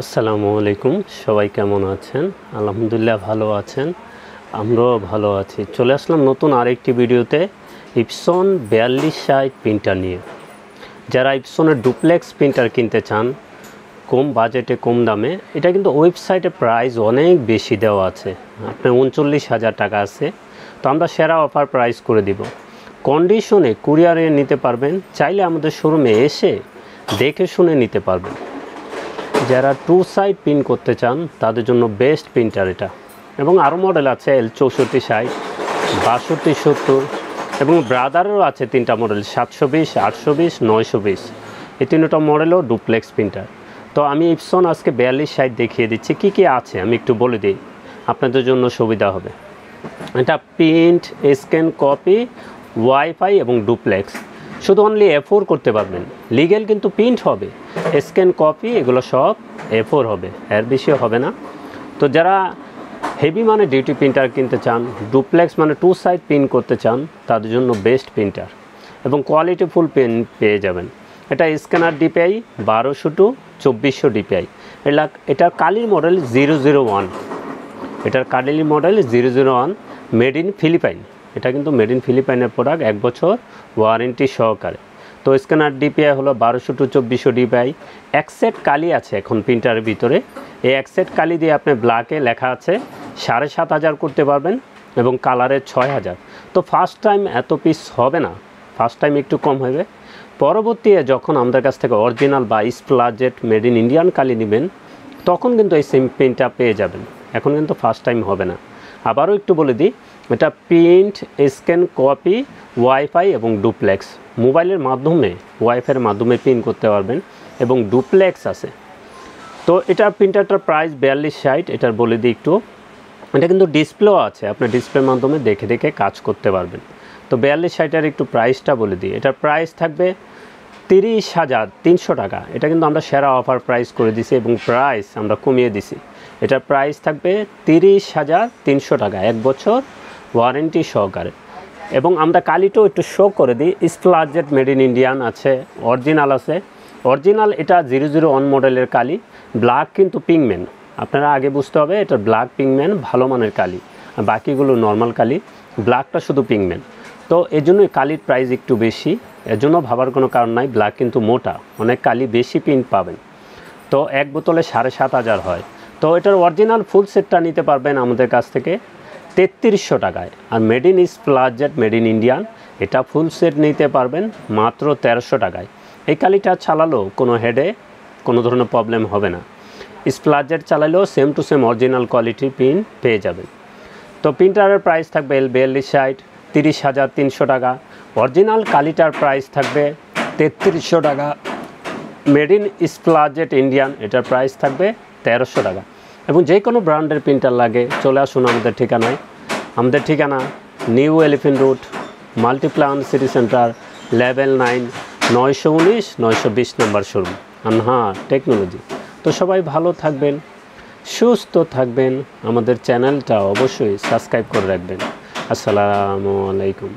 আসসালামু আলাইকুম। সবাই কেমন আছেন? আলহামদুলিল্লাহ ভালো আছেন, আমরাও ভালো আছি। চলে আসলাম নতুন আরেকটি ভিডিওতে ইপসন 4260 প্রিন্টার নিয়ে। যারা ইপসনের ডুপ্লেক্স প্রিন্টার কিনতে চান কম বাজেটে কম দামে, এটা কিন্তু ওয়েবসাইটে প্রাইস অনেক বেশি দেওয়া আছে, আপনার 39,000 টাকা আছে। তো আমরা সেরা অফার প্রাইস করে দিব, কন্ডিশনে কুরিয়ারে নিতে পারবেন, চাইলে আমাদের শোরুমে এসে দেখে শুনে নিতে পারবেন। যারা 2 সাইড প্রিন্ট করতে চান তাদের জন্য বেস্ট প্রিন্টার এটা। এবং আরও মডেল আছে L6460, 6270 এবং ব্রাদারেরও আছে 3টা মডেল 720, 820, 920। এই 3টা মডেলও ডুপ্লেক্স প্রিন্টার। তো আমি ইপসন আজকে 4260 দেখিয়ে দিচ্ছি কী কী আছে, আমি একটু বলে দিই, আপনাদের জন্য সুবিধা হবে। এটা প্রিন্ট, স্ক্যান, কপি, ওয়াইফাই এবং ডুপ্লেক্স। শুধু অনলি A4 করতে পারবেন, লিগেল কিন্তু প্রিন্ট হবে, স্ক্যান কপি এগুলো সব A4 হবে, এর বেশি হবে না। তো যারা হেভি মানে ডিউটি প্রিন্টার কিনতে চান, ডুপ্লেক্স মানে 2 সাইড প্রিন্ট করতে চান, তাদের জন্য বেস্ট প্রিন্টার এবং কোয়ালিটি ফুল পেন পেয়ে যাবেন। এটা স্ক্যানার ডিপিআই 1200 to 2400 ডিপিআই। এটার কালির মডেল 001, এটার কালির মডেল 001, মেড ইন ফিলিপাইন। এটা কিন্তু মেড ইন ফিলিপাইনের প্রোডাক্ট, 1 বছর ওয়ারেন্টি সহকারে। তো স্ক্যানার ডিপিআই হলো 1200 to 2400 ডিপিআই। এক সেট কালি আছে এখন প্রিন্টারের ভিতরে, এই এক সেট কালি দিয়ে আপনি ব্ল্যাকে লেখা আছে 7500 করতে পারবেন এবং কালারে 6000। তো ফার্স্ট টাইম এত পিস হবে না, ফার্স্ট টাইম একটু কম হবে। পরবর্তীতে যখন আমাদের কাছ থেকে অরিজিনাল বা স্প্লাজেট মেড ইন ইন্ডিয়ান কালি নেবেন তখন কিন্তু এই সেম প্রিন্টটা পেয়ে যাবেন, এখন কিন্তু ফার্স্ট টাইম হবে না। আবারও একটু বলে দিই, এটা প্রিন্ট, স্ক্যান, কপি, ওয়াইফাই এবং ডুপ্লেক্স। মোবাইলের মাধ্যমে, ওয়াইফাইয়ের মাধ্যমে প্রিন্ট করতে পারবেন এবং ডুপ্লেক্স আছে। তো এটার প্রিন্টারটার প্রাইস 4260, এটার বলে দিই একটু। এটা কিন্তু ডিসপ্লেও আছে, আপনার ডিসপ্লের মাধ্যমে দেখে দেখে কাজ করতে পারবেন। তো 4260-এর একটু প্রাইসটা বলে দিই। এটার প্রাইস থাকবে 30,300 টাকা। এটা কিন্তু আমরা সেরা অফার প্রাইস করে দিছি এবং প্রাইস আমরা কমিয়ে দিছি। এটার প্রাইস থাকবে 30,300 টাকা, 1 বছর ওয়ারেন্টি সহকারে। এবং আমরা কালিটাও একটু শো করে দিই, স্প্লাজেট মেড ইন ইন্ডিয়ান আছে, অরিজিনাল আছে। অরিজিনাল এটা 001 মডেলের কালি, ব্ল্যাক কিন্তু পিংম্যান। আপনারা আগে বুঝতে হবে এটা ব্ল্যাক পিংম্যান ভালো মানের কালি, আর বাকিগুলো নর্মাল কালি, ব্ল্যাকটা শুধু পিংম্যান। তো এই জন্যই কালির প্রাইস একটু বেশি, এর জন্য ভাবার কোনো কারণ নাই। ব্ল্যাক কিন্তু মোটা, অনেক কালি বেশি প্রিন্ট পাবেন। তো এক বোতলে 7500 হয়। তো এটার অরিজিনাল ফুল সেটটা নিতে পারবেন আমাদের কাছ থেকে 3300 টাকায়। আর মেড ইন স্প্লাজেট মেড ইন ইন্ডিয়ান এটা ফুল সেট নিতে পারবেন মাত্র 1300 টাকায়। এই কালিটা চালালেও কোনো হেডে কোনো ধরনের প্রবলেম হবে না। স্প্লাজেট চালালেও সেম টু সেম অরিজিনাল কোয়ালিটির প্রিন্ট পেয়ে যাবেন। তো প্রিন্টারের প্রাইস থাকবে L4260, 30,300 টাকা। অরিজিনাল কালিটার প্রাইস থাকবে 3300 টাকা। মেড ইন স্প্লাজেট ইন্ডিয়ান এটার প্রাইস থাকবে 1300 টাকা। এবং যে কোনো ব্র্যান্ডের প্রিন্টার লাগে চলে আসুন আমাদের ঠিকানায়। আমাদের ঠিকানা new elephant road, Multiplan city centre, level 9, 919, 920 নম্বর শোরুম, আনহা টেকনোলজি। তো সবাই ভালো থাকবেন, সুস্থ থাকবেন, আমাদের চ্যানেলটা অবশ্যই সাবস্ক্রাইব করে রাখবেন। আসসালামু আলাইকুম।